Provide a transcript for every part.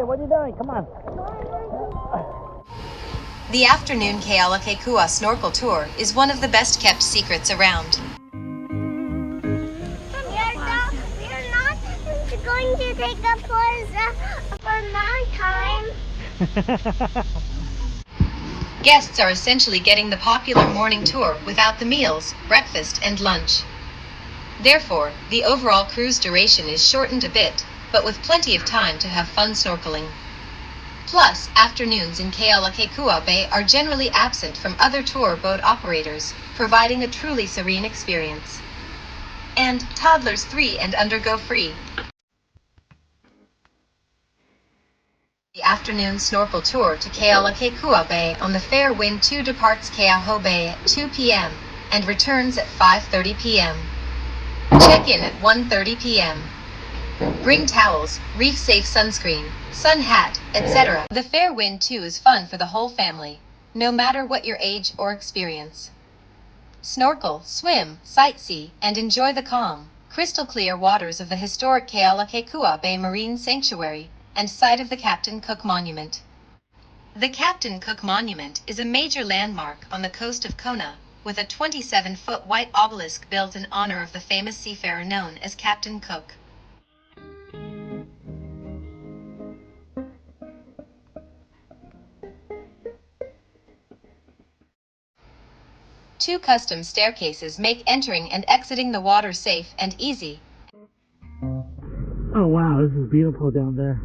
what are you doing? Come on. The Afternoon Kealakekua Snorkel Tour is one of the best kept secrets around. We're not going to take a pause for night time. Guests are essentially getting the popular morning tour without the meals, breakfast, and lunch. Therefore, the overall cruise duration is shortened a bit, but with plenty of time to have fun snorkeling. Plus, afternoons in Kealakekua Bay are generally absent from other tour boat operators, providing a truly serene experience. And Toddlers 3 and under go free. The afternoon snorkel tour to Kealakekua Bay on the Fair Wind 2 departs Keauhou Bay at 2 p.m. and returns at 5:30 p.m. Check-in at 1:30 p.m. Bring towels, reef-safe sunscreen, sun hat, etc. The Fair Wind 2 is fun for the whole family, no matter what your age or experience. Snorkel, swim, sightsee, and enjoy the calm, crystal-clear waters of the historic Kealakekua Bay Marine Sanctuary and site of the Captain Cook Monument. The Captain Cook Monument is a major landmark on the coast of Kona, with a 27-foot white obelisk built in honor of the famous seafarer known as Captain Cook. Two custom staircases make entering and exiting the water safe and easy. Oh wow, this is beautiful down there.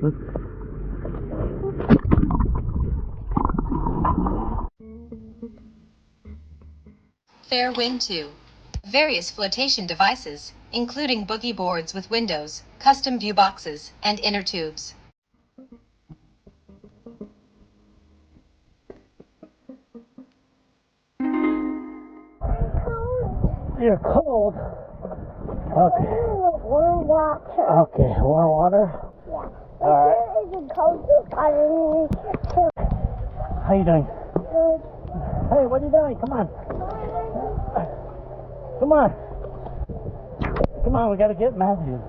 Look. Fair Wind 2. Various flotation devices, including boogie boards with windows, custom view boxes, and inner tubes. You're cold. Okay. Warm water. Okay, warm water. Yeah. Alright. This is a coastal colony. How you doing? Good. Hey, what are you doing? Come on. Come on. Come on, we gotta get Matthew.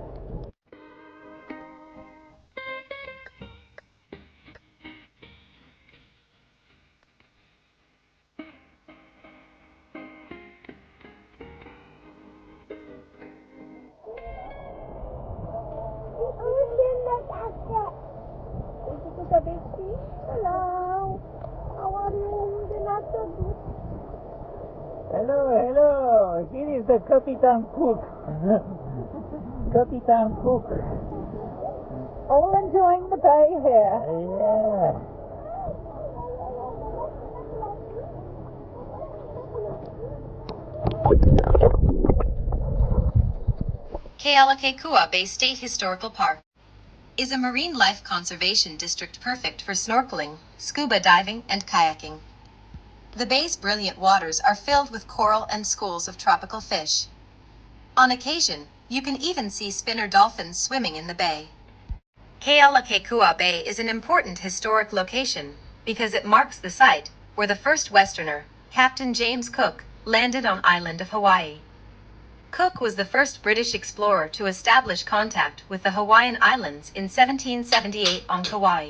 Hello. How are you? Hello, hello. Here is the Capitan Cook. Capitan Cook. All enjoying the bay here. Yeah. Kealakekua Bay State Historical Park is a marine life conservation district perfect for snorkeling, scuba diving, and kayaking. The bay's brilliant waters are filled with coral and schools of tropical fish. On occasion, you can even see spinner dolphins swimming in the bay. Kealakekua Bay is an important historic location because it marks the site where the first Westerner, Captain James Cook, landed on island of Hawaii. Cook was the first British explorer to establish contact with the Hawaiian Islands in 1778 on Kauai.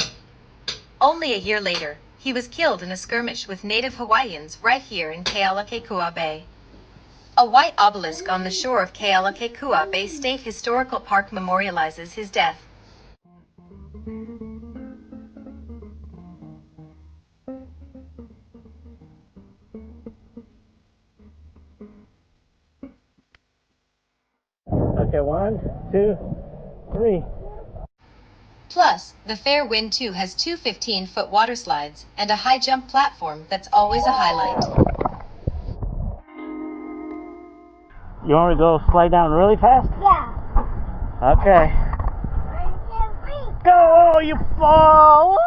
Only a year later, he was killed in a skirmish with native Hawaiians right here in Kealakekua Bay. A white obelisk on the shore of Kealakekua Bay State Historical Park memorializes his death. Okay, 1, 2, 3. Plus, the Fair Wind 2 has two 15-foot water slides and a high jump platform that's always a highlight. You want me to go slide down really fast? Yeah. Okay. Go, you fall!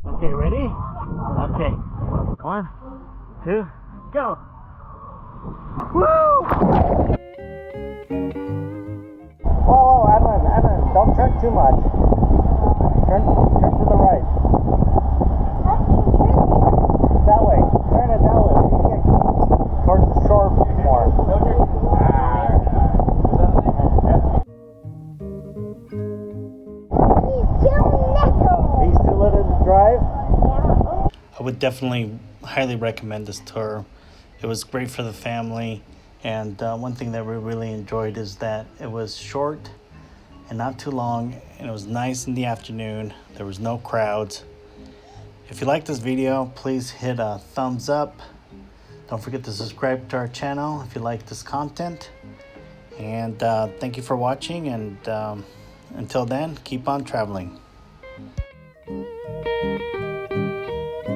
Okay, ready? Okay. 1, 2, go! Woo! Whoa, Evan, don't turn too much. Turn Turn to the right. That way. Turn it that way. You can get towards the shore more. He's too little to drive? I would definitely highly recommend this tour. It was great for the family, and one thing that we really enjoyed is that it was short and not too long, and it was nice in the afternoon. There was no crowds. If you like this video, please hit a thumbs up. Don't forget to subscribe to our channel if you like this content. And thank you for watching, and until then, keep on traveling.